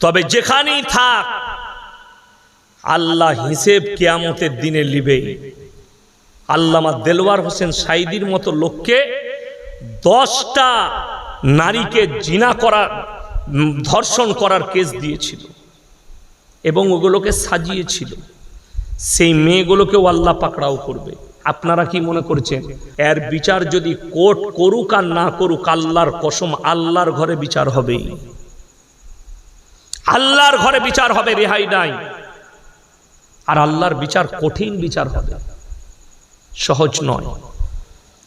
তবে যেখানেই থাক আল্লাহ হিসেব কিয়ামতের দিনে লিবে। আল্লামা দেলওয়ার হোসেন সাইদির মতো লোককে 10টা নারীকে জিনা করার, ধর্ষণ করার কেস দিয়েছিল এবং ওগুলোকে সাজিয়েছিল। সেই মেয়েগুলোকেও আল্লাহ পাকড়াও করবে। আপনারা কি মনে করছেন এর বিচার যদি কোর্ট করুক আর না করুক, আল্লাহর কসম আল্লাহর ঘরে বিচার হবেই। আল্লাহর ঘরে বিচার হবে, রেহাই নাই। আর আল্লাহর বিচার কঠিন বিচার হবে, সহজ নয়।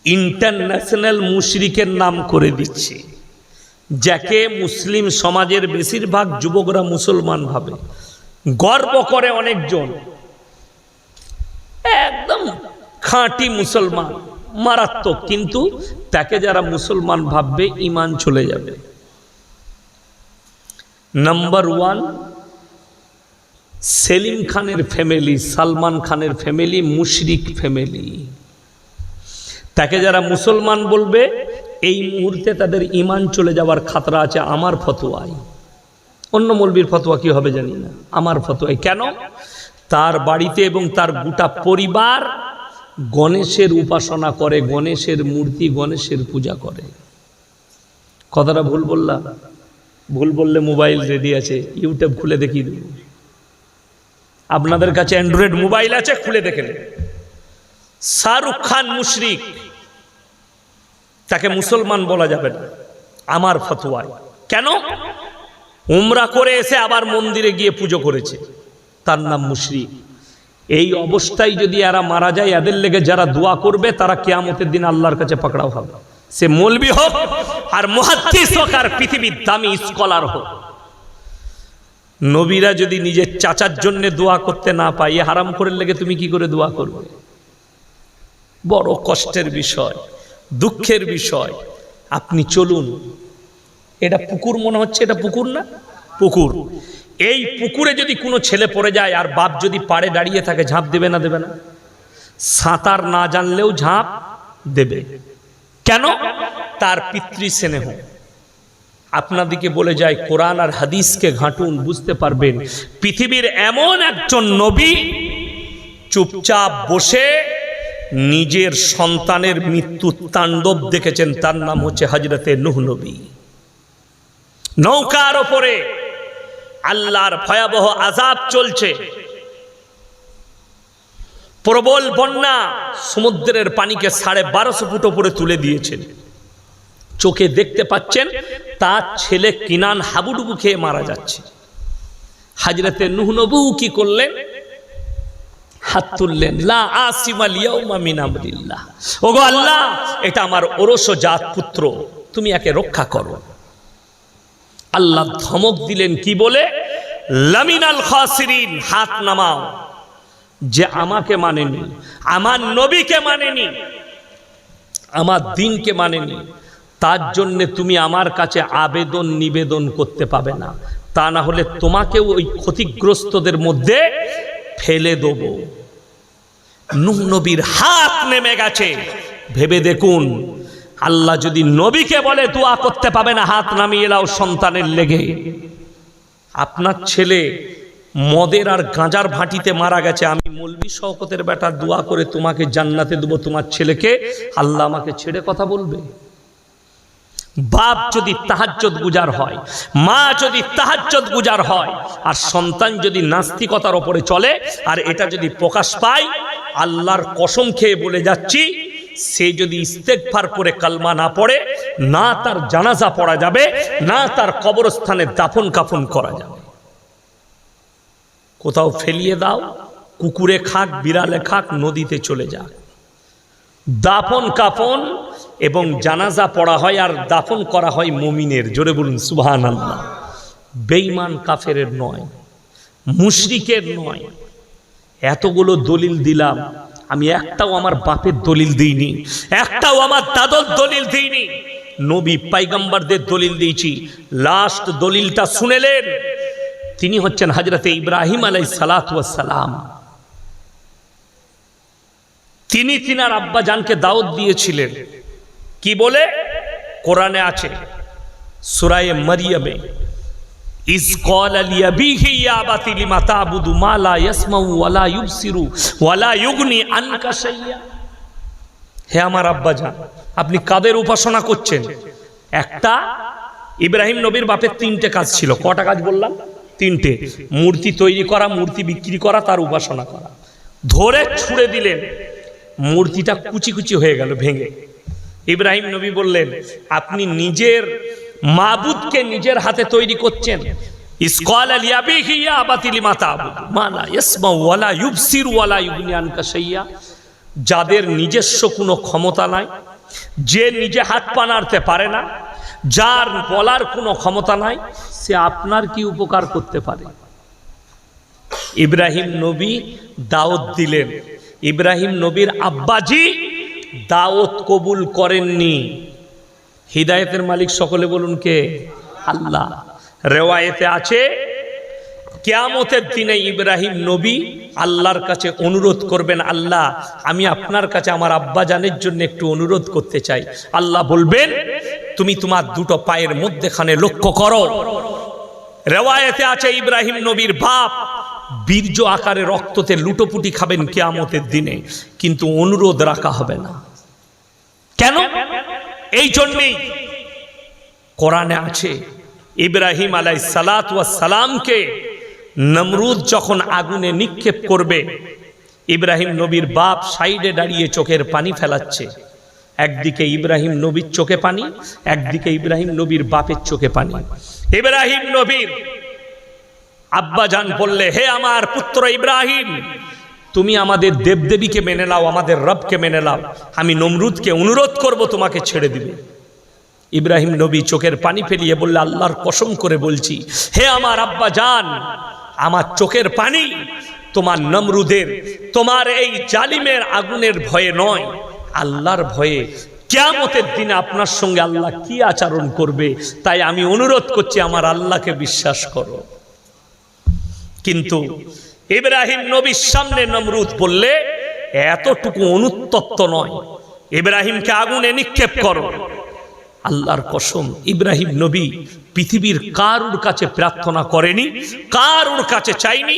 ইন্টারন্যাশনাল মুশরিকের নাম করে দিচ্ছে, যাকে মুসলিম সমাজের বেশিরভাগ যুবকরা মুসলমান ভাবে, গর্ব করে অনেকজন, একদম খাঁটি মুসলমান, মারাত্মক। কিন্তু তাকে যারা মুসলমান ভাববে ঈমান চলে যাবে। নাম্বার 1, সেলিম খানের ফ্যামিলি, সালমান খানের ফ্যামিলি মুশরিক ফ্যামিলি। তাকে যারা মুসলমান বলবে এই মুহূর্তে তাদের ঈমান চলে যাওয়ার খাতরা আছে আমার ফতোয়ায়। অন্য মৌলবীর ফতোয়া কি হবে জানি না, আমার ফতোয়ায়। কেন? তার বাড়িতে এবং তার গোটা পরিবার গণেশের উপাসনা করে, গণেশের মূর্তি, গণেশের পূজা করে। কথাটা ভুল বললাম? ভুল বললে মোবাইল রেডি আছে, ইউটিউব খুলে দেখিয়ে দেব। আপনাদের কাছে অ্যান্ড্রয়েড মোবাইল আছে, খুলে দেখে নেন। শাহরুখ খান মুশরিক, তাকে মুসলমান বলা যাবে না আমার ফতোয়ায়। কেন? উমরা করে এসে আবার মন্দিরে গিয়ে পুজো করেছে, তার নাম মুশরিক। এই অবস্থায় যদি এরা মারা যায়, এদের লেগে যারা দোয়া করবে তারা কিয়ামতের দিন আল্লাহর কাছে পাকড়াও হবে। সে মৌলবি হোক আর মুহাদ্দিস হোক আর পৃথিবীর দামি স্কলার হোক। নবীরা যদি নিজের চাচার জন্য দোয়া করতে না পায়, হারাম করে লেগে তুমি কি করে দোয়া করবে? বড় কষ্টের বিষয়, দুঃখের বিষয়। আপনি চলুন, এটা পুকুর মনে হচ্ছে, এটা পুকুর না? পুকুর। এই পুকুরে যদি কোনো ছেলে পড়ে যায় আর বাপ যদি পাড়ে দাঁড়িয়ে থাকে, ঝাঁপ দেবে না দেবে না? সাঁতার না জানলেও ঝাঁপ দেবে। কেন? তার পিতৃস্নেহ। আপনাদিকে বলে যায় কোরআন আর হাদিসকে ঘাঁটুন, বুঝতে পারবেন পৃথিবীর এমন একজন নবী চুপচাপ বসে নিজের সন্তানের মৃত্যু তাণ্ডব দেখেছেন, তার নাম হচ্ছে হযরতে নূহ নবী। নৌকার ওপরে আল্লাহর ভয়াবহ আযাব চলছে, প্রবল বন্যা, সমুদ্রের পানিকে 1250 ফুট উপরে তুলে দিয়েছেন। চোখে দেখতে পাচ্ছেন তার ছেলে কিনান হাবুডুবু খেয়ে মারা যাচ্ছে। হযরতে নূহ নবী কি করলেন? হাত তুললেন, লা আসিমা লিয়াউমা মিন আমরিল্লাহ। ওগো আল্লাহ, এটা আমার ওরসজাত পুত্র, তুমি একে রক্ষা করো। আল্লাহ ধমক দিলেন কি বলে? লামিনাল খাসিরিন, হাত নামাও। যে আমাকে মানেনি, আমার নবীকে মানেনি, আমার দ্বীনকে মানেনি, তার জন্য তুমি আমার কাছে আবেদন নিবেদন করতে পাবে না। তা না হলে তোমাকেও ওই ক্ষতিগ্রস্তদের মধ্যে ফেলে দেব। নূহ নবীর হাত নেমে গেছে। ভেবে দেখুন, আল্লাহ যদি নবীকে বলে দোয়া করতে পাবে না, হাত নামিয়ে নাও সন্তানের লেগে। আপনার ছেলে মদের আর গাঁজার ভাটিতে মারা গেছে, আমি মৌলভী শওকতের বেটা দোয়া করে তোমাকে জান্নাতে দেবো, তোমার ছেলেকে, আল্লাহ আমাকে ছেড়ে কথা বলবে? বাপ যদি তাহাজ্জুদ গুজার হয়, মা যদি তাহাজ্জুদ গুজার হয়, আর সন্তান যদি নাস্তিকতার ওপরে চলে, আর এটা যদি প্রকাশ পায়, আল্লাহর কসম খেয়ে বলে যাচ্ছি, সে যদি ইস্তেগফার করে কালমা না পড়ে, না তার জানাজা পড়া যাবে, না তার কবরস্থানে দাফন কাফন করা যাবে। কোথাও ফেলিয়ে দাও, কুকুরে খাক, বিড়ালে খাক, নদীতে চলে যাক। দাফন কাফন এবং জানাজা পড়া হয় আর দাফন করা হয় মুমিনের। জোরে বলুন সুবহানাল্লাহ। বেঈমান কাফেরের নয়, মুশরিকের নয়। এতগুলো দলিল দিলাম, আমি একটাও আমার বাপের দলিল দিইনি, একটাও আমার দাদর দলিল দিইনি, নবী পয়গম্বরদের দলিল দিয়েছি। লাস্ট দলিলটা শুনেলেন, তিনি হচ্ছেন হযরতে ইব্রাহিম আলাইহিস সালাতু ওয়াস সালাম। তিনি তিনার আব্বা জানকে দাওয়াত দিয়েছিলেন কি বলে? কোরআনে আছে সূরা মারইয়ামে ইজ ক্বালা লিআবিহি ইয়া আবাতি লিমা তা'বুদু মা লা ইয়াসমাউ ওয়া লা ইউবসিরু ওয়া লা ইউগনি আনকা শাইয়্যা। হে আমার আব্বাজান, আপনি কাদের উপাসনা করছেন? একটা, ইব্রাহিম নবীর বাপের তিনটে কাজ ছিল। কটা কাজ বললাম? তিনটে। মূর্তি তৈরি করা, মূর্তি বিক্রি করা, তার উপাসনা করা। ধরে ছুঁড়ে দিলেন, মূর্তিটা কুচি কুচি হয়ে গেল ভেঙে। ইব্রাহিম নবী বললেন, আপনি নিজের মাবুদকে নিজের হাতে তৈরি করছেন। ইজ ক্বালা লিআবিহি ইয়া আবাতি লিমা তা'বুদু মা লা ইয়াসমাউ ওয়া লা ইউবসিরু ওয়া লা ইউগনি আনকা শাইয়্যা। যাদের নিজস্ব কোনো ক্ষমতা নাই, যে নিজে হাত পা নাড়তে পারে না, যার বলার কোনো ক্ষমতা নাই, সে আপনার কি উপকার করতে পারে? ইব্রাহিম নবী দাওয়াত দিলেন। ইব্রাহিম নবীর আব্বাজি দাওয়াত কবুল করেননি। হিদায়াতের মালিক সকলে বলুন কে? আল্লাহ। রেওয়ায়েতে আছে, কিয়ামতের দিনে ইব্রাহিম নবী আল্লাহর কাছে অনুরোধ করবেন, আল্লাহ আমি আপনার কাছে আমার আব্বাজানের জন্য একটু অনুরোধ করতে চাই। আল্লাহ বলবেন, তুমি তোমার দুটো পায়ের মধ্যেখানে লক্ষ্য করো। রেওয়ায়েতে আছে, ইব্রাহিম নবীর বাপ বীর্য আকারে রক্ততে লুটোপুটি খাবেন কিয়ামতের দিনে, কিন্তু অনুরোধ রাখা হবে না। কেন? এই জন্যই কোরআনে আছে, ইব্রাহিম আলাইহিস সালাতু ওয়াস সালামকে নমরুদ যখন আগুনে নিক্ষেপ করবে, ইব্রাহিম নবীর বাপ সাইডে দাঁড়িয়ে চোখের পানি ফেলাচ্ছে। একদিকে ইব্রাহিম নবীর চোখে পানি, একদিকে ইব্রাহিম নবীর বাপের চোখে পানি। ইব্রাহিম নবীর আব্বাজান বললে, হে আমার পুত্র ইব্রাহিম, তুমি আমাদের দেবদেবীকে মেনে নাও, আমাদের রবকে মেনে নাও, আমি নমরুদকে অনুরোধ করব তোমাকে ছেড়ে দিবে। ইব্রাহিম নবী চোখের পানি ফেলিয়ে বললে, আল্লাহর কসম করে বলছি, হে আমার আব্বাজান, আমার চোখের পানি তোমার নমরুদের, তোমার এই জালিমের আগুনের ভয়ে নয়, আল্লাহর ভয়ে। কিয়ামতের দিনে আপনার সঙ্গে আল্লাহ কি আচরণ করবে, তাই আমি অনুরোধ করছি, আমার আল্লাহকে বিশ্বাস করো। কিন্তু ইব্রাহিম নবীর সামনে নমরুদ বললে, এতটুকু অনুতপ্ত নয়, ইব্রাহিমকে আগুনে নিক্ষেপ করো। আল্লাহর কসম, ইব্রাহিম নবী পৃথিবীর কারুর কাছে প্রার্থনা করেনি, কারুর কাছে চাইনি,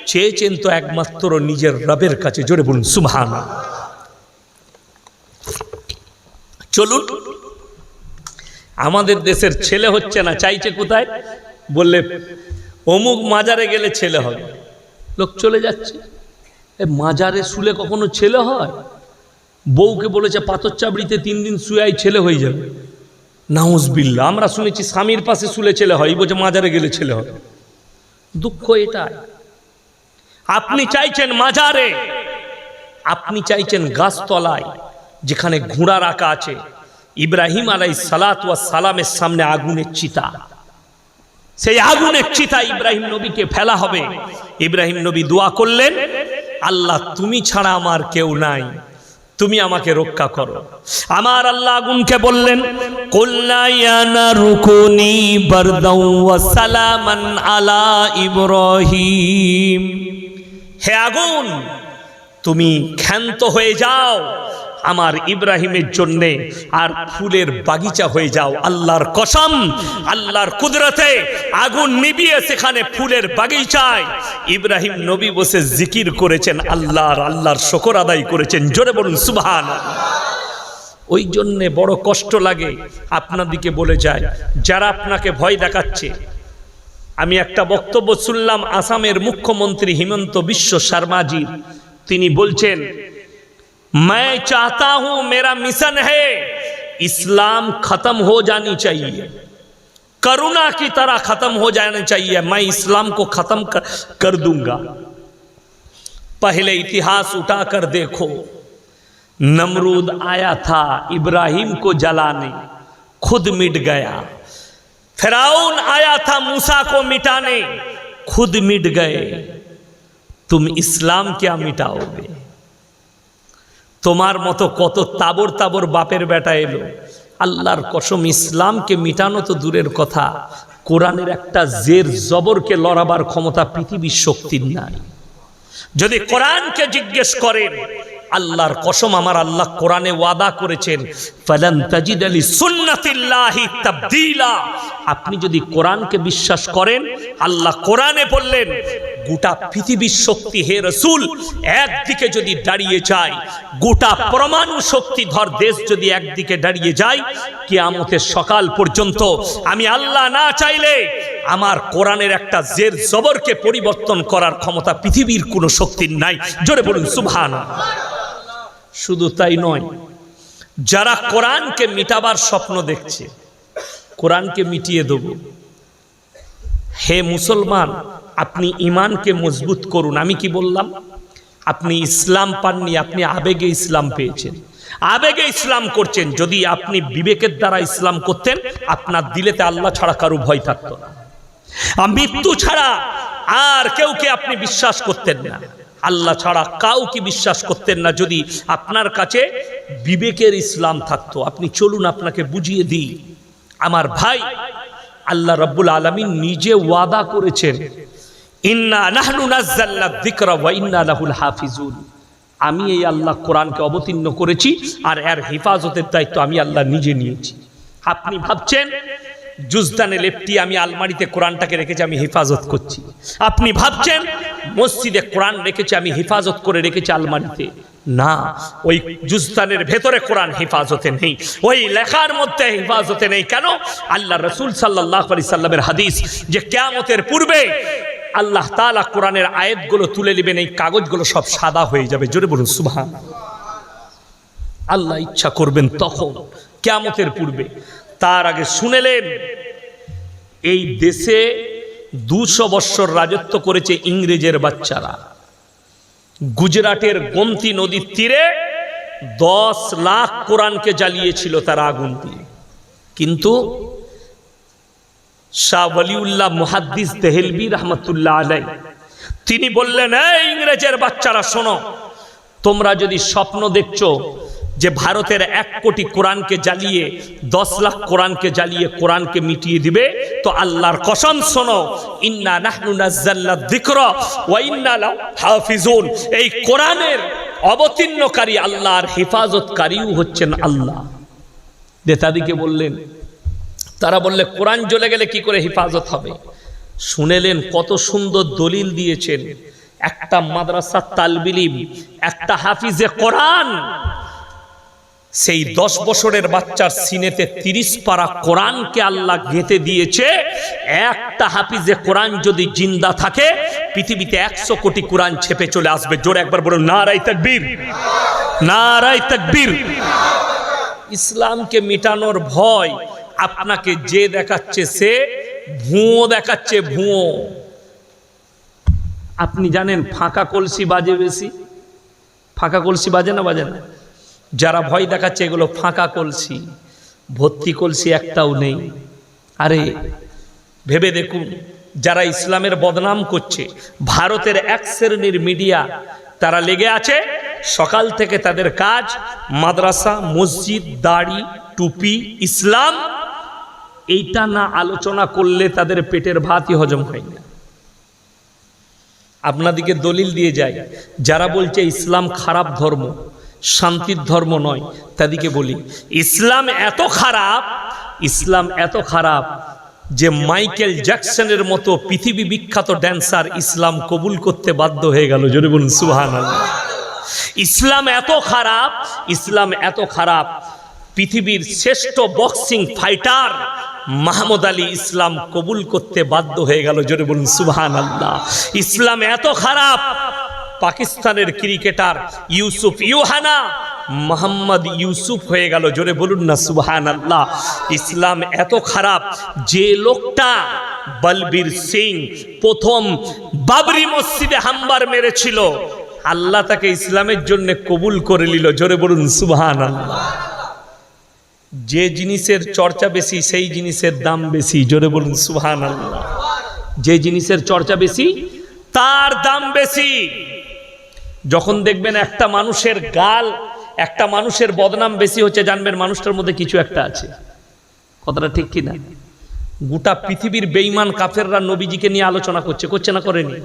চেয়েছেন তো একমাত্র নিজের রবের কাছে। জোরে বলুন সুবহানাল্লাহ। চলুন, আমাদের দেশের ছেলে হচ্ছে না, চাইছে কোথায়? বললে অমুক মাজারে গেলে ছেলে হবে, লোক চলে যাচ্ছে। মাজারে শুলে কখনো ছেলে হয়? বউকে বলেছে পাথর চাবড়িতে 3 দিন শুয়ে ছেলে হয়ে যাবে। নাউজুবিল্লাহ। আমরা শুনেছি স্বামীর পাশে শুলে ছেলে হয়, বলছে মাজারে গেলে ছেলে হবে। দুঃখ এটাই। আপনি চাইছেন মাজারে, আপনি চাইছেন গাছতলায় যেখানে ঘোড়া রাখা আছে। ইব্রাহিম আলাইহিস সালাতু ওয়াস সালামের সামনে আগুনের চিতা, সেই আগুনের চিতা ইব্রাহিম নবীকে ফেলা হবে। ইব্রাহিম নবী দোয়া করলেন, আল্লাহ তুমি ছাড়া আমার কেউ নাই, তুমি আমাকে রক্ষা করো। আমার আল্লাহ আগুনকে বললেন, কুলনা ইয়া নারু কুনি বারদাও ওয়া সালামান আলা ইব্রাহিম। হে আগুন, তুমি ক্ষান্ত হয়ে যাও আমার ইব্রাহিমের জন্যে, আর ফুলের বাগিচা হয়ে যাও। আল্লাহর কসম, আল্লাহর কুদরতে আগুন নিভিয়ে সেখানে ফুলের বাগিচায় ইব্রাহিম নবী বসে জিকির করেছেন, আল্লাহর শুকর আদায় করেছেন। জোরে বলুন সুবহানাল্লাহ। ওই জন্যে বড় কষ্ট লাগে আপনাদিকে বলে যায়, যারা আপনাকে ভয় দেখাচ্ছে। আমি একটা বক্তব্য শুনলাম আসামের মুখ্যমন্ত্রী হিমন্ত বিশ্ব শর্মাজি, তিনি বলছেন, मैं चाहता हूं, मेरा मिशन है, इस्लाम खत्म हो जानी चाहिए, करुणा की तरह खत्म हो जाना चाहिए, मैं इस्लाम को खत्म कर दूंगा। पहले इतिहास उठाकर देखो, नमरूद आया था इब्राहिम को जलाने, खुद मिट गया। फिरौन आया था मूसा को मिटाने, खुद मिट गए। तुम इस्लाम क्या मिटाओगे? তোমার মতো কত তাবর তাবর বাপের বেটা এলো, আল্লাহর কসম ইসলামকে মিটানো তো দূরের কথা, কোরআনের একটা জের জবরকে লড়াবার ক্ষমতা পৃথিবীর শক্তির নাই। যদি কোরআনকে জিজ্ঞেস করেন, আল্লাহর কসম, আমার আল্লাহ কোরআনে ওয়াদা করেছেন, ফালান তাজিদা লিসুন্নাতিল্লাহি তাবদীলা। আপনি যদি কোরআনকে বিশ্বাস করেন, আল্লাহ কোরআনে বললেন গোটা পৃথিবীর শক্তি হে রাসূল একদিকে যদি দাঁড়িয়ে যায়, গোটা পরমাণু শক্তিধর দেশ যদি একদিকে দাঁড়িয়ে যায়, কিয়ামতের সকাল পর্যন্ত আমি আল্লাহ না চাইলে আমার কোরআনের একটা জের জবরকে পরিবর্তন করার ক্ষমতা পৃথিবীর কোনো শক্তির নাই। জোরে বলুন সুবহানাল্লাহ। শুধু তাই নয়, যারা কোরআনকে মিটাবার স্বপ্ন দেখছে, কোরআনকে মিটিয়ে দেব, হে মুসলমান আপনি ঈমানকে মজবুত করুন। আমি কি বললাম? আপনি ইসলাম পাননি, আপনি আবেগে ইসলাম পেয়েছেন, আবেগে ইসলাম করছেন। যদি আপনি বিবেকের দ্বারা ইসলাম করতেন, আপনার দিলেতে আল্লাহ ছাড়া কারো ভয় থাকতো না, মৃত্যু ছাড়া আর কেউকে আপনি বিশ্বাস করতেন না, আল্লাহ ছাড়া কাউকে বিশ্বাস করতেন না। যদি আপনার কাছে বিবেকের ইসলাম থাকতো। আপনি চলুন আপনাকে বুঝিয়ে দিই আমার ভাই, আল্লাহ রাব্বুল আলামিন নিজে ওয়াদা করেছেন, ইন্না নাহনু নাযালনা যিকরা ওয়া ইন্না লাহুল হাফিজুন। আমি এই আল্লাহ কোরআনকে অবতীর্ণ করেছি আর এর হেফাজতের দায়িত্ব আমি আল্লাহ নিজে নিয়েছি। আপনি ভাবছেন জুজদানে লেপটি আমি আলমারিতে কোরআনটাকে রেখেছি, আমি হেফাজত করছি। আপনি ভাবছেন মসজিদে কোরআন রেখেছি, আমি হেফাজত করে রেখেছি আলমারিতে। না, ওই জুজদানের ভেতরে কোরআন হেফাজতে নেই, ওই লেখার মধ্যে হেফাজতে নেই। কেন? আল্লাহ রাসূল সাল্লাল্লাহু আলাইহি সাল্লামের হাদিস যে কিয়ামতের পূর্বে আল্লাহ তাআলা কোরআনের আয়াতগুলো তুলে নেবেন, এই কাগজগুলো সব সাদা হয়ে যাবে। জোরে বলুন সুবহানাল্লাহ। আল্লাহ ইচ্ছা করবেন তখন, কিয়ামতের পূর্বে। তার আগে শুনেলেন এই দেশে 200 বৎসর রাজত্ব করেছে ইংরেজের বাচ্চারা। গুজরাটের গোমতী নদীর তীরে 10 লাখ কোরআনকে জ্বালিয়েছিল তারা আগুন দিয়ে। কিন্তু শাহ ওয়ালিউল্লাহ মুহাদ্দিস দেহলভী রাহমাতুল্লাহ আলাইহি তিনি বললেন, এই ইংরেজের বাচ্চারা শোনো, তোমরা যদি স্বপ্ন দেখছো যে ভারতের 1 কোটি কোরআনকে জ্বালিয়ে 10 লাখ কোরআনকে জ্বালিয়ে কোরআনকে মিটিয়ে দিবে, তো আল্লাহর কসম শোনো, ইন্না নাহনু নাযালনা যিকরা ওয়া ইন্না লাহু হাফিজুন। এই কোরআনের অবতীর্ণকারী আল্লাহর হেফাজতকারীও হচ্ছেন আল্লাহ। নেতাদিকে বললেন, তারা বললে কোরআন জ্বলে গেলে কি করে হেফাজত হবে? শুনেলেন কত সুন্দর দলিল দিয়েছেন। একটা মাদ্রাসার তালবিল ইলম, একটা হাফিজে কোরআন, সেই 10 বছরের বাচ্চার সিনেতে 30 পারা কোরআনকে আল্লাহ গেঁথে দিয়েছে। একটা হাফিজে কোরআন যদি জিন্দা থাকে, পৃথিবীতে 100 কোটি কোরআন ছেপে চলে আসবে। জোরে একবার বলুন নারায়ে তাকবীর, নারায়ে তাকবীর। ইসলামকে মিটানোর ভয় আপনাকে যে দেখাচ্ছে সে ভুয়ো দেখাচ্ছে, ভুয়ো। আপনি জানেন ফাঁকা কলসি বাজে বেশি? ফাঁকা কলসি বাজে না বাজে না? যারা ভয় দেখাচ্ছে এগুলো ফাঁকা কলসি, ভর্তি কলসি একটাও নেই। আরে ভেবে দেখুন, যারা ইসলামের বদনাম করছে, ভারতের 1 শ্রেণীর মিডিয়া তারা লেগে আছে, সকাল থেকে তাদের কাজ মাদ্রাসা, মসজিদ, দাড়ি, টুপি, ইসলাম। এইটা না আলোচনা করলে তাদের পেটের ভাতই হজম হয় না। আপনাদিকে দলিল দিয়ে যায়, যারা বলছে ইসলাম খারাপ ধর্ম, শান্তির ধর্ম নয়, তাদেরকে বলি ইসলাম এত খারাপ, ইসলাম এত খারাপ যে মাইকেল জ্যাকসনের মতো পৃথিবী বিখ্যাত ড্যান্সার ইসলাম কবুল করতে বাধ্য হয়ে গেল। জোরে বলুন সুবহানাল্লাহ। ইসলাম এত খারাপ, ইসলাম এত খারাপ, পৃথিবীর শ্রেষ্ঠ বক্সিং ফাইটার মাহমুদ আলী ইসলাম কবুল করতে বাধ্য হয়ে গেল। জোরে বলুন সুবহানাল্লাহ। ইসলাম এত খারাপ, পাকিস্তানের ক্রিকেটার ইউসুফ ইউহানা মোহাম্মদ ইউসুফ হয়ে গেল। জোরে বলুন না সুবহানাল্লাহ। ইসলাম এত খারাপ, যে লোকটা বলবীর সিং প্রথম বাবরি মসজিদে হামবার মেরেছিল, আল্লাহ তাকে ইসলামের জন্য কবুল করে নিল। জোরে বলুন সুবহানাল্লাহ। যে জিনিসের চর্চা বেশি সেই জিনিসের দাম বেশি। জোরে বলুন সুবহানাল্লাহ। যে জিনিসের চর্চা বেশি তার দাম বেশি। যখন দেখবেন একটা মানুষের গাল, একটা মানুষের বদনাম বেশি হচ্ছে, জানবেন মানুষটার মধ্যে কিছু একটা আছে। কথাটা ঠিক কি না? গোটা পৃথিবীর বেঈমান কাফেররা নবীজিকে নিয়ে আলোচনা করছে, করছে না করেনি?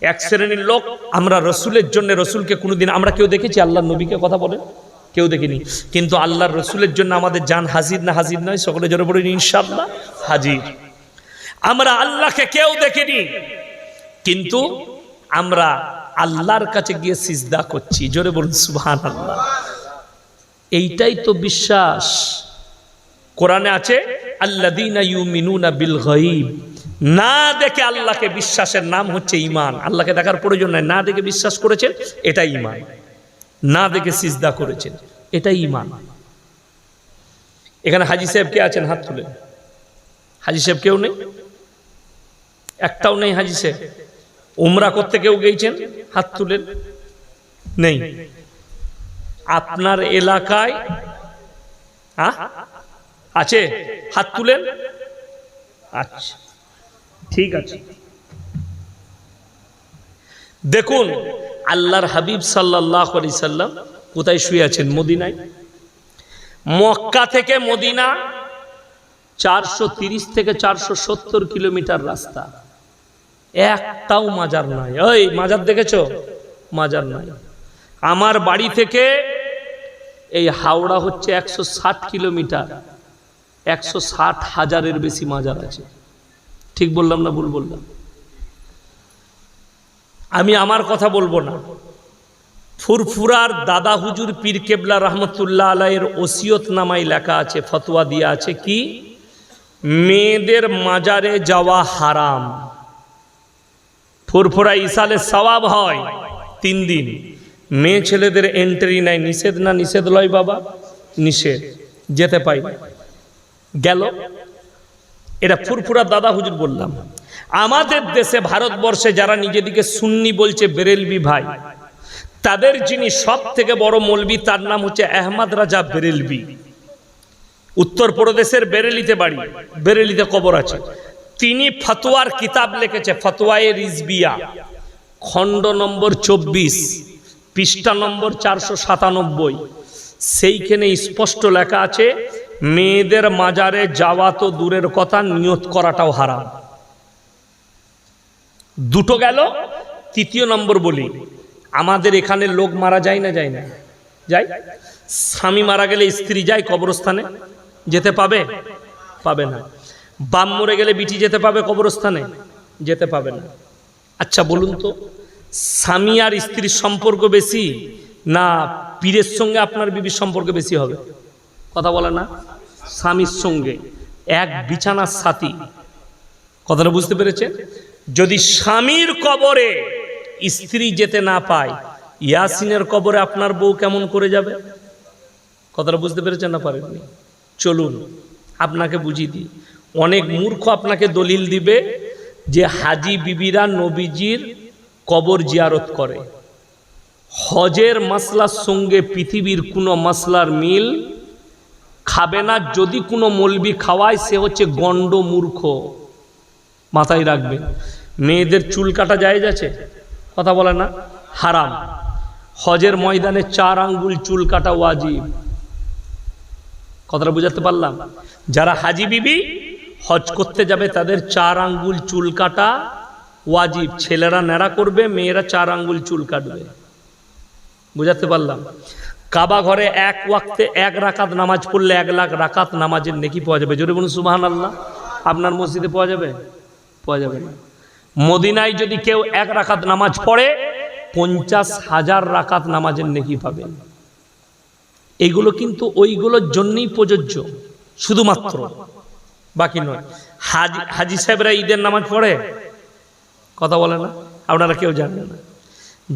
এক শ্রেণীর লোক আমরা রসুলের জন্য, রসুলকে কোনোদিন আমরা কেউ দেখেছি আল্লাহর নবীকে কথা বলেন? কেউ দেখিনি। কিন্তু আল্লাহর রসুলের জন্য আমাদের জান হাজির না হাজির নয়? সকলে জোরে বলুন ইনশাআল্লাহ হাজির। আমরা আল্লাহকে কেউ দেখিনি, কিন্তু আমরা আল্লাহর কাছে গিয়ে সিজদা করছি। জোরে বলুন সুবহানাল্লাহ। এইটাই তো বিশ্বাস। কোরআনে আছে আল্লাযীনা ইউমিনুনা বিল গায়ব, না দেখে আল্লাহকে বিশ্বাসের নাম হচ্ছে ঈমান। আল্লাহকে দেখার প্রয়োজন নাই, না দেখে বিশ্বাস করেছেন, এটাই ঈমান। না দেখে সিজদা করেছেন, এটাই ঈমান। এখানে হাজী সাহেব কে আছেন? হাত তুলেন। হাজী সাহেব কেউ নেই? একটাও নেই হাজী সাহেব? উমরা করতে কেউ গিয়েছেন? হাত তুলেন। নেই। আপনার এলাকায় আছে? হাত তুলেন। আচ্ছা, ঠিক আছে। দেখুন আল্লাহর হাবিব সাল্লাল্লাহু আলাইহি সাল্লাম কোথায় শুয়ে আছেন? মদিনায়। মক্কা থেকে মদিনা 430 থেকে 470 কিলোমিটার রাস্তা। একটাও মাজার নাই। ওই মাজার দেখেছো? মাজার নাই। আমার বাড়ি থেকে এই হাওড়া হচ্ছে 160 কিলোমিটার। 160,000-এর বেশি মাজার আছে। ঠিক বললাম না ভুল বললাম? আমি আমার কথা বলবো না। ফুরফুরার দাদা হুজুর পীর কেবলা রহমতুল্লাহ আলাইহির ওসিয়ত নামায় লেখা আছে, ফতোয়া দিয়া আছে কি মেয়েদের মাজারে যাওয়া হারাম। ফুরফুরা ইসালে সওয়াব হয় 3 দিন। মেয়ে ছেলেদের এন্ট্রি নাই। নিষেধ না নিষেধ লয় বাবা? নিষেধ। যেতে পাই গেল। এটা ফুরফুরা দাদা হুজুর বললাম। আমাদের দেশে ভারতবর্ষে যারা নিজেদিকে সুন্নি বলছে, বেরেলভি ভাই, তাদের যিনি সব থেকে বড় মৌলবি তার নাম হচ্ছে আহমদ রাজা বেরেলভি। উত্তরপ্রদেশের বেরেলিতে বাড়ি, বেরেলিতে কবর আছে। তিনি ফতোয়ার কিতাব লিখেছে, ফতোয়ায়ে রিজবিয়া, খণ্ড নম্বর 24, পৃষ্ঠা নম্বর 497। সেইখানে স্পষ্ট লেখা আছে মেয়েদের মাজারে যাওয়া তো দূরের কথা, নিয়ত করাটাও হারাম। দুটো গেল। তৃতীয় নম্বর বলি, আমাদের এখানে লোক মারা যায় না? যায় না? যায়। স্বামী মারা গেলে স্ত্রী যায় কবরস্থানে? যেতে পাবে? পাবে না। বাপ মরে গেলে বিটি যেতে পাবে কবরস্থানে? যেতে পাবে না। আচ্ছা বলুন তো, স্বামী আর স্ত্রীর সম্পর্ক বেশি না পীরের সঙ্গে আপনার বিবির সম্পর্ক বেশি হবে? কথা বলে না? স্বামীর সঙ্গে, এক বিছানার সাথী। কথাটা বুঝতে পেরেছেন? যদি স্বামীর কবরে স্ত্রী যেতে না পায়, ইয়াসিনের কবরে আপনার বউ কেমন করে যাবে? কথাটা বুঝতে পেরেছেন না পারেননি? চলুন আপনাকে বুঝিয়ে দিই। অনেক মূর্খ আপনাকে দলিল দিবে যে হাজি বিবিরা নবীজির কবর জিয়ারত করে। হজের মাসলার সঙ্গে পৃথিবীর কোনো মাসলার মিল খাবে না। যদি কোনো মৌলবি খাওয়ায় সে হচ্ছে গণ্ড মূর্খ। মাথায় রাখবেন। মেয়েদের চুল কাটা জায়েজ আছে? কথা বলে না? হারাম। হজের ময়দানে 4 আঙ্গুল চুল কাটা ওয়াজিব। কথাটা বুঝাতে পারলাম? যারা হাজি বিবি হজ করতে যাবে তাদের 4 আঙ্গুল চুল কাটা ওয়াজিব। ছেলেরা নেড়া করবে, মেয়েরা 4 আঙ্গুল চুল কাটবে। বুঝাতে পারলাম? কাবা ঘরে 1 ওয়াক্তে 1 রাকাত নামাজ পড়লে 1 লাখ রাকাত নামাজের নেকি পাওয়া যাবে। জোরে বলুন সুবহানাল্লাহ। আপনার মসজিদে পাওয়া যাবে? পাওয়া যাবে না। মদিনায় যদি কেউ 1 রাকাত নামাজ পড়ে 50,000 রাকাত নামাজের নেকি পাবেন। এইগুলো কিন্তু ওইগুলোর জন্যই প্রযোজ্য, শুধুমাত্র, বাকি নয়। হাজি সাহেবরা ঈদের নামাজ পড়ে? কথা বলে না? আপনারা কেউ জানেন না।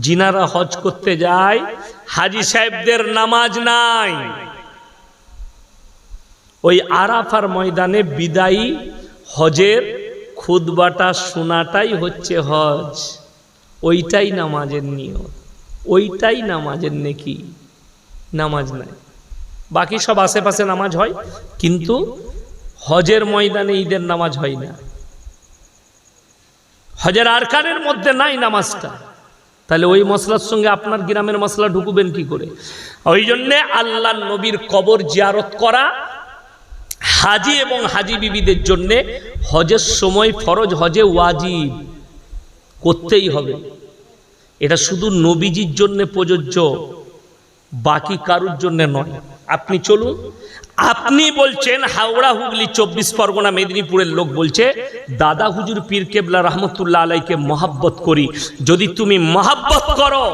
জিনারা হজ করতে যায়, হাজি সাহেবদের নামাজ নাই। ওই আরাফার ময়দানে বিদায়ী হজের খুতবাটা শোনাটাই হচ্ছে হজ। ওইটাই নামাজের নিয়ত, ওইটাই নামাজের নেকি। নামাজ নাই। বাকি সব আশেপাশে নামাজ হয়, কিন্তু হজের ময়দানে ঈদের নামাজ হয় না। হজের আরকানের মধ্যে নাই নামাজটা। তাহলে ওই মশলার সঙ্গে আপনার গ্রামের মশলা ঢুকবেন কি করে? ওই জন্যে আল্লাহ নবীর কবর জিয়ারত করা হাজি এবং হাজি বিবিদের জন্যে হজের সময় ফরজ, হজে ওয়াজিব করতেই হবে। এটা শুধু নবীজির জন্য প্রযোজ্য, বাকি কারুর জন্য নয়। আপনি চলুন, আপনি বলছেন হাওড়া, হুগলি, 24 পরগনা, মেদিনীপুরের লোক বলছে দাদা হুজুর পীর কেবলা রহমতুল্লাহ আলাইকে মহাব্বত করি। যদি তুমি মহাব্বত করো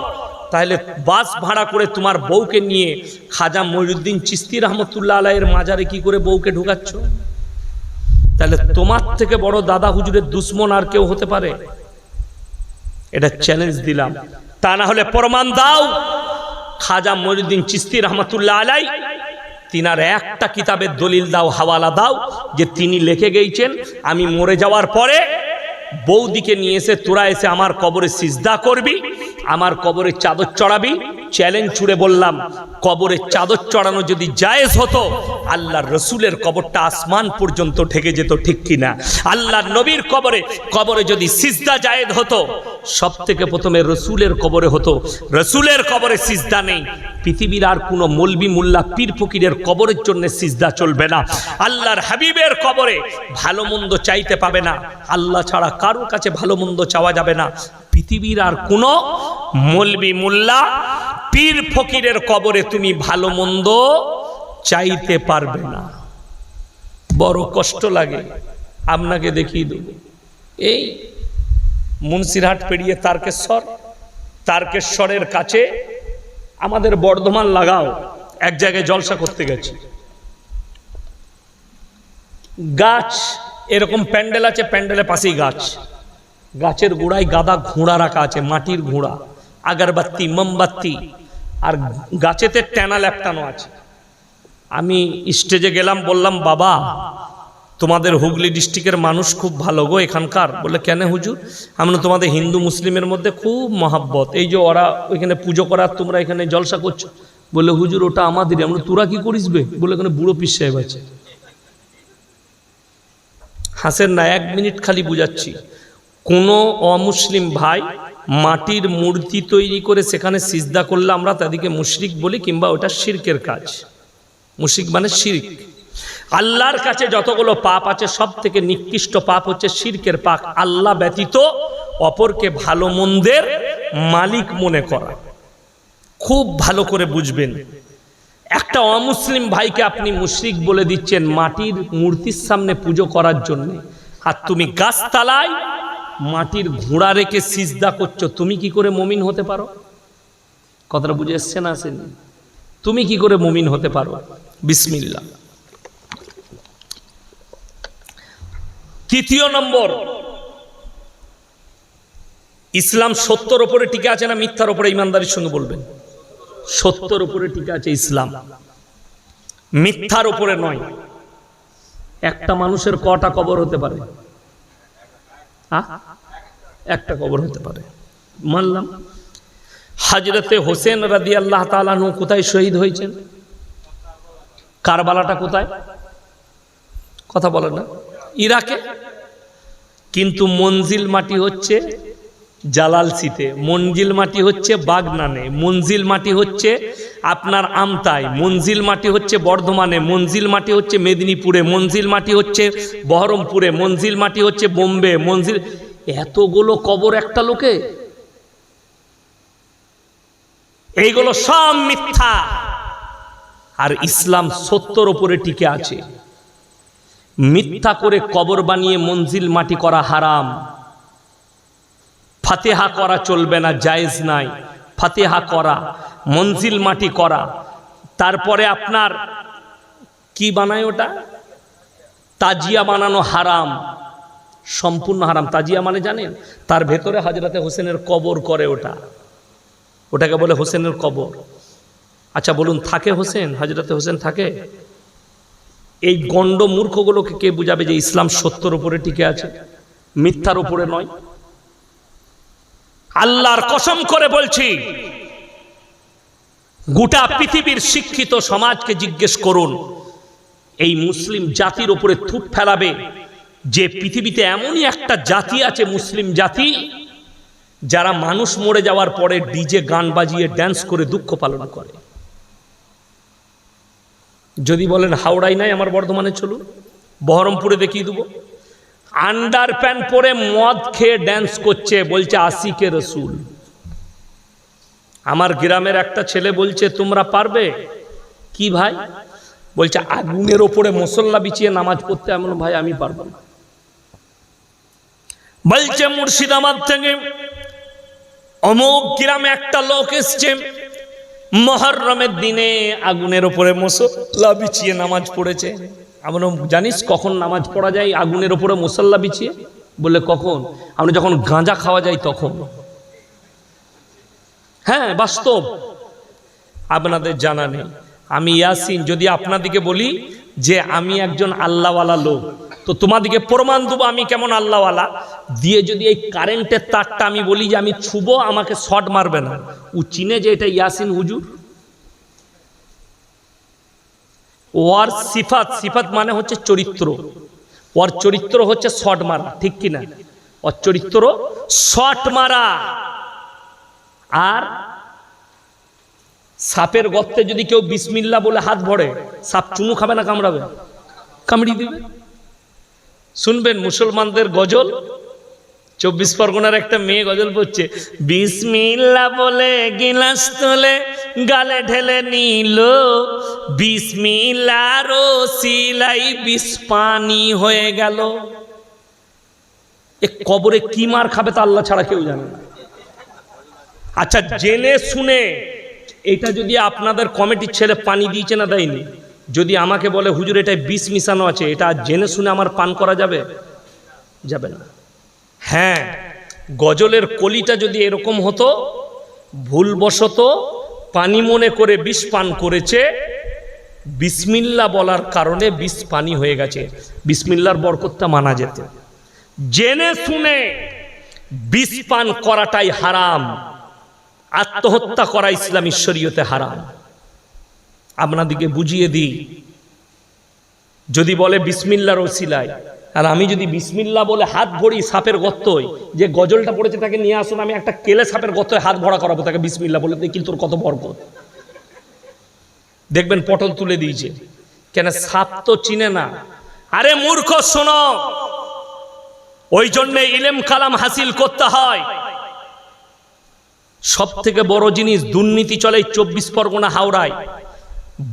তাহলে বাস ভাড়া করে তোমার বউকে নিয়ে খাজা মঈনুদ্দিন চিশতি রহমতুল্লাহ আলাইয়ের মাজারে কি করে বউকে ঢুকাচ্ছ? তাহলে তোমার থেকে বড় দাদা হুজুরের দুশ্মন আর কেউ হতে পারে? এটা চ্যালেঞ্জ দিলাম। তা না হলে প্রমাণ দাও। খাজা মঈনুদ্দিন চিশতি রহমতুল্লাহ আলাই তিনার একটা কিতাবের দলিল দাও, হাওয়ালা দাও, যে তিনি লিখে গেছেন আমি মরে যাওয়ার পরে বৌদিকে নিয়ে এসে তোরা এসে আমার কবরে সিজদা করবি, আমার কবরে চাদর চড়াবি। চ্যালেঞ্জ ছুড়ে বললাম, কবরে চাদর চড়ানো যদি জায়েজ হতো, আল্লাহর রসুলের কবরটা আসমান পর্যন্ত ঢেকে যেত, ঠিক কিনা? আল্লাহর নবীর কবরে যদি সিজদা জায়েজ হতো, সব থেকে প্রথমে রসুলের কবরে হতো। রসুলের কবরে সিজদা নেই, পৃথিবীর আর কোনো মৌলবি মোল্লা পীর ফকিরের কবরের জন্য সিজদা চলবে না। আল্লাহর হাবিবের কবরে ভালো মন্দ চাইতে পাবে না, আল্লাহ ছাড়া কারোর কাছে ভালো মন্দ চাওয়া যাবে না। পৃথিবীর আর কোনো মৌলবি মোল্লা পীর ফকিরের কবরে তুমি ভালো মন্দ চাইতে পারবে না। বড় কষ্ট লাগে। আপনাকে দেখিয়ে দেব, এই মুন্সিরহাট পেরিয়ে তারকেশ্বরের কাছে আমাদের বর্ধমান লাগাও এক জায়গায় জলসা করতে গেছি। গাছ এরকম প্যান্ডেল আছে, প্যান্ডেলের পাশেই গাছ, গাছের গোড়ায় গাদা ঘোড়া রাখা আছে, মাটির ঘোড়া, আগরবাতি, মোমবাতি, আর গাছেতে ট্যানা ল্যাপটানো আছে। আমি স্টেজে গেলাম, বললাম বাবা তোমাদের হুগলি ডিস্ট্রিক্টের মানুষ খুব ভালো গো এখানকার। বলে কেন হুজুর? আমরা তোমাদের হিন্দু মুসলিমের মধ্যে খুব মহাব্বত, এই যে ওরা ওইখানে পুজো করার তোমরা এখানে জলসা করছো। বলে হুজুর ওটা আমাদেরই। আমরা তোরা কি করিস বে? বলে এখানে বুড়ো পীর সাহেব আছে। হাসেন না, 1 মিনিট খালি বুঝাচ্ছি। কোনো অমুসলিম ভাই মাটির মূর্তি তৈরি করে সেখানে সিজদা করলে আমরা তাদেরকে মুশরিক বলি, কিংবা ওটা শিরকের কাজ। মুশরিক মানে শিরক। আল্লাহর কাছে যতগুলো পাপ আছে সব থেকে নিকৃষ্ট পাপ হচ্ছে শিরকের পাপ। আল্লাহ ব্যতীত অপরকে ভালো মন্দের মালিক মনে করা। খুব ভালো করে বুঝবেন, একটা অমুসলিম ভাইকে আপনি মুশরিক বলে দিচ্ছেন মাটির মূর্তির সামনে পুজো করার জন্য, আর তুমি গাছতলায় মাটির ঘোড়া রেখে সিজদা করছো। তুমি কি করে মুমিন হতে পারো? কথাটা বুঝে এসছে না? আসেনি? তুমি কি করে মুমিন হতে পারো? বিসমিল্লাহ। তৃতীয় নম্বর, ইসলাম সত্যর উপরে টিকে আছে না মিথ্যার উপরে? ইমানদারির সঙ্গে বলবেন। সত্যর উপরে টিকে আছে ইসলাম, মিথ্যার উপরে নয়। একটা মানুষের কটা কবর হতে পারে? একটা কবর হতে পারে, মানলাম। হযরতে হোসেন রাদিয়াল্লাহু তাআলা আনহু কোথায় শহীদ হয়েছেন? কারবালাটা কোথায়? কথা বলেন না? ইরাকে। কিন্তু মঞ্জিল মাটি হচ্ছে জালালসিতে, মঞ্জিল মাটি হচ্ছে বাগনানে, মঞ্জিল মাটি হচ্ছে আপনার আমতায়, মঞ্জিল মাটি হচ্ছে বর্ধমানে, মঞ্জিল মাটি হচ্ছে মেদিনীপুরে, মঞ্জিল মাটি হচ্ছে বহরমপুরে, মঞ্জিল মাটি হচ্ছে বোম্বে, মঞ্জিল। এতগুলো কবর একটা লোকে? এইগুলো সব মিথ্যা। আর ইসলাম সত্যর উপরে টিকে আছে। মিথ্যা করে কবর বানিয়ে মঞ্জিল মাটি করা হারাম। ফাতিহা করা চলবে না, জায়েজ নাই। ফাতিহা করা, মঞ্জিল মাটি করা, তারপরে আপনার কি বানায় ওটা, তাজিয়া বানানো হারাম, সম্পূর্ণ হারাম। তাজিয়া মানে জানেন? তার ভেতরে হযরতে হোসেনের কবর করে, ওটাকে বলে হোসেনের কবর। আচ্ছা বলুন, থাকে হোসেন? হযরতে হোসেন থাকে? এই গণ্ড মূর্খগুলোকে কে বুঝাবে যে ইসলাম সত্যর উপরে টিকে আছে, মিথ্যার উপরে নয়? আল্লাহর কসম করে বলছি, গোটা পৃথিবীর শিক্ষিত সমাজকে জিজ্ঞেস করুন, এই মুসলিম জাতির উপরে থুত ফেলাবে যে পৃথিবীতে এমনই একটা জাতি আছে, মুসলিম জাতি, যারা মানুষ মরে যাওয়ার পরে ডিজে গান বাজিয়ে ড্যান্স করে দুঃখ পালন করে। যদি বলেন হাওড়ায় নাই, আমার বর্ধমানে চলুন, বহরমপুরে দেখিয়ে দেবো। আন্ডার প্যান্ট পরে মদ খেয়ে ড্যান্স করছে, বলছে আশিকে রসুল। আমার গ্রামের একটা ছেলে বলছে তোমরা পারবে কি ভাই? বলছে আগুনের ওপরে মুসল্লা বিছিয়ে নামাজ পড়তে। এমন ভাই আমি পারবো না। বলছে মুর্শিদাবাদ থেকে অমুক গ্রামে একটা লোক এসছে, মুহররমের দিনে আগুনের ওপরে মুসল্লা বিছিয়ে নামাজ পড়েছে। আমরা জানিস কখন নামাজ পড়া যায় আগুনের ওপরে মুসল্লা বিছিয়ে? বলে কখন? আমরা যখন গাঁজা খাওয়া যায় তখন। হ্যাঁ বাস্তব, আপনাদের জানা নেই। আমি ইয়াসিন যদি আপনাদিকে বলি যে আমি একজন আল্লাহওয়ালা লোক, তো তোমাদিকে প্রমাণ দেবো আমি কেমন আল্লাহওয়ালা দিয়ে যদি এই কারেন্টের তারটা আমি বলি যে আমি ছুবো, আমাকে শর্ট মারবে না। ও চিনে যে এটা ইয়াসিন হুজুর। ওর সিফাত, সিফাত মানে হচ্ছে চরিত্র। ওর চরিত্র হচ্ছে শর্ট মারা, ঠিক কিনা? ওর চরিত্র শর্ট মারা। আর সাপের গর্তে যদি কেউ বিসমিল্লাহ বলে হাত ভরে, সাপ চুমু খাবে না কামড়াবে? কামড়ি দিবে। শুনবেন মুসলমানদের গজল, 24 পরগনার একটা মেয়ে গজল পড়ছে, বিসমিল্লাহ বলে গিলাস তোলে গালে ঢেলে নিল, বিসমিল্লাহ রসিলাই বিষ পানি হয়ে গেল। এ কবরে কি মার খাবে তা আল্লাহ ছাড়া কেউ জানে না। আচ্ছা জেনে শুনে এটা যদি আপনাদের কমিটির ছেলে পানি দিয়েছে না দেয়নি, যদি আমাকে বলে হুজুর এটাই বিষ মিশানো আছে, এটা জেনে শুনে আমার পান করা যাবে? যাবে না। হ্যাঁ, গজলের কলিটা যদি এরকম হতো, ভুলবশত পানি মনে করে বিষ পান করেছে, বিসমিল্লাহ বলার কারণে বিষ পানি হয়ে গেছে, বিসমিল্লাহর বরকতটা মানা যেত। জেনে শুনে বিষ পান করাটাই হারাম। আত্মহত্যা করা ইসলামী শরীয়তে হারাম। আপনাদিকে বুঝিয়ে দিই, যদি বলে বিসমিল্লাহর ওসিলায়, আর আমি যদি বিসমিল্লাহ বলে হাত ভরি সাপের গর্তয়, যে গজলটা পড়েছে তাকে নিয়ে আসুন, আমি একটা কেলে সাপের গর্তয় হাত ভরা করাবো তাকে বিসমিল্লাহ বলে, দেখি তোর কত বরকত। দেখবেন পটল তুলে দিয়েছে, কেন? সাপ তো চিনে না। আরে মূর্খ শোনো, ওই জন্যে ইলম কালাম হাসিল করতে হয়। সব থেকে বড় জিনিস দুর্নীতি চলে 24 পরগনা হাওড়ায়।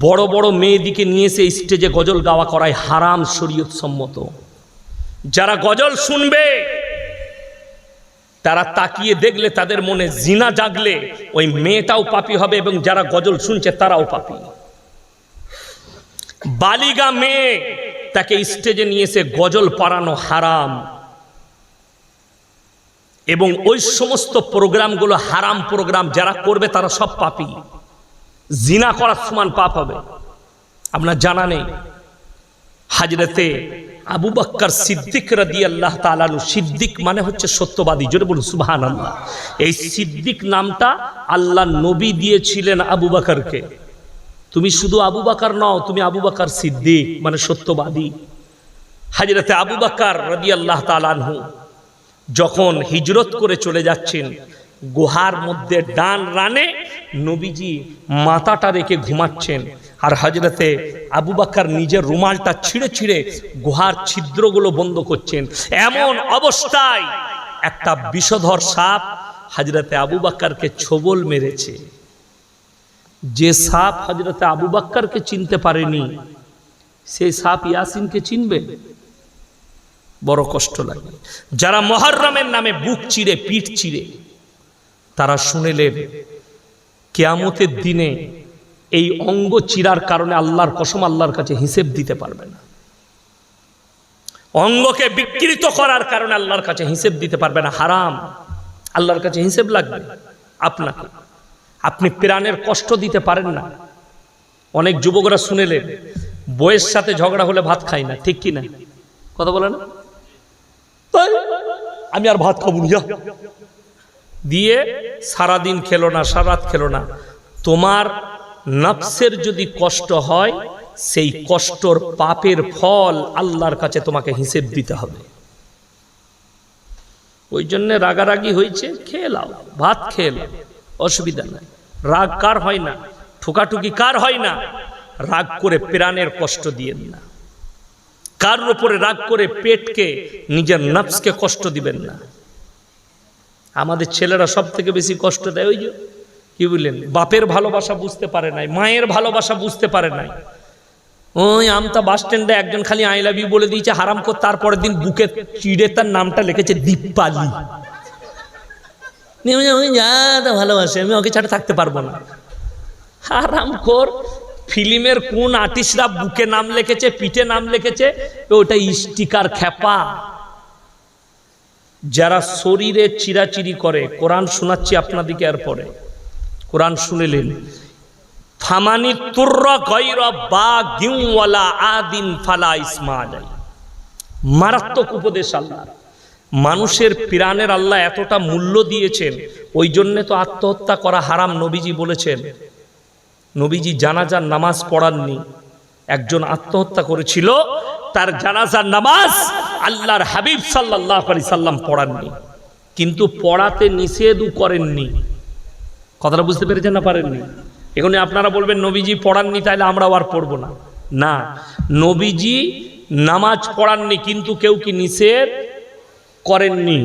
বড় বড় মেয়েদিকে নিয়ে এসে স্টেজে গজল গাওয়া করায় হারাম, শরীয়ত সম্মত। যারা গজল শুনবে তারা তাকিয়ে দেখলে তাদের মনে জিনা জাগলে ওই মেয়েটাও পাপী হবে, এবং যারা গজল শুনছে তারাও পাপী। বালিগা মেয়ে তাকে স্টেজে নিয়ে এসে গজল পড়ানো হারাম, এবং ওই সমস্ত প্রোগ্রামগুলো হারাম প্রোগ্রাম। যারা করবে তারা সব পাপী, জিনা করার সমান পাপ হবে। আপনার জানা নেই হযরতে আবু বকর সিদ্দিক রাদিয়াল্লাহু তাআলা আনহু, সিদ্দিক মানে হচ্ছে সত্যবাদী, জোরে বলুন সুবহানাল্লাহ। এই সিদ্দিক নামটা আল্লাহ নবী দিয়েছিলেন আবু বকরকে। তুমি শুধু আবু বকর নও, তুমি আবু বকর সিদ্দিক মানে সত্যবাদী। হযরতে আবু বকর রাদিয়াল্লাহু তাআলা আনহু যখন হিজরত করে চলে যাচ্ছেন, গুহার মধ্যে ডান রানে নবীজি মাথাটা রেখে ঘুমাচ্ছেন, আর হযরতে আবু বকর নিজের রুমালটা ছিঁড়ে ছিঁড়ে গুহার ছিদ্রগুলো বন্ধ করছেন। এমন অবস্থায় একটা বিষধর সাপ হযরতে আবু বকরকে ছোবল মেরেছে। যে সাপ হযরতে আবু বকরকে চিনতে পারেনি, সেই সাপ ইয়াসিনকে চিনবে? বড় কষ্ট লাগে। যারা মুহররমের নামে বুক চিরে পিঠ চিরে, তারা শুনেলেন কিয়ামতের দিনে এই অঙ্গ চিরার কারণে আল্লাহর কসম আল্লাহর কাছে হিসেব দিতে পারবে না। অঙ্গকে বিকৃত করার কারণে আল্লাহর কাছে হিসেব দিতে পারবে না, হারাম। আল্লাহর কাছে হিসেব লাগবে আপনাকে। আপনি প্রাণের কষ্ট দিতে পারেন না। অনেক যুবকরা শুনেলেন বউয়ের সাথে ঝগড়া হলে ভাত খাই না, ঠিক কি না? কথা বলে না, আমি আর ভাত খাবো না, দিয়ে সারাদিন খেলো না, সারা রাত খেলো না। তোমার নফসের যদি কষ্ট হয়, সেই কষ্টর পাপের ফল আল্লাহর কাছে তোমাকে হিসেব দিতে হবে। ওই জন্য রাগারাগি হয়েছে, খেয়ে নাও, ভাত খেয়ে নাও, অসুবিধা নাই। রাগ কার হয় না, ঠুকাঠুকি কার হয় না? রাগ করে প্রাণের কষ্ট দিয়েন না। কার উপরে রাগ করে পেটকে, নিজের নফসকে কষ্ট দিবেন না। আমাদের ছেলেরা সব থেকে বেশি কষ্ট দেয় ওই যে কি বললেন? বাপের ভালোবাসা বুঝতে পারে নাই, মায়ের ভালোবাসা বুঝতে পারে নাই। ওই আমতা বাস স্ট্যান্ডে একজন খালি আই লাভ ইউ বলে দিয়েছে হারাম করে, তারপরের দিন বুকে চিড়ে তার নামটা লিখেছে দীপালি। যা ভালোবাসে, আমি ওকে ছাড়া থাকতে পারবো না। হারাম খোর। ফিল্মের কোন আর্টিস্টরা বুকে নাম লিখেছে, পিঠে নাম লিখেছে, ওটা স্টিকার খেপা। যারা শরীরে চিরাচিরি করে, কোরআন শোনাচ্ছি আপনাদিকে, এরপরে কোরআন শুনেলেন। ফামানি তুর্রা গায়রা বাগিন ওয়ালা আদিন ফালা ইসমা আলাই। মারাত্মক উপদেশ আল্লাহ। মানুষের প্রাণের আল্লাহ এতটা মূল্য দিয়েছেন, ওই জন্যে তো আত্মহত্যা করা হারাম নবীজি বলেছেন। নবীজি জানাজার নামাজ পড়াননি, একজন আত্মহত্যা করেছিল, তার জানাজার নামাজ আল্লাহর হাবিব সাল্লাল্লাহু আলাইহি সাল্লাম পড়াননি, কিন্তু পড়াতে নিষেধও করেননি। কথাটা বুঝতে পেরেছেন না পারেননি? এখানে আপনারা বলবেন নবীজি পড়াননি তাহলে আমরাও আর পড়বো না। না, নবীজি নামাজ পড়াননি, কিন্তু কেউ কি নিষেধ করেননি।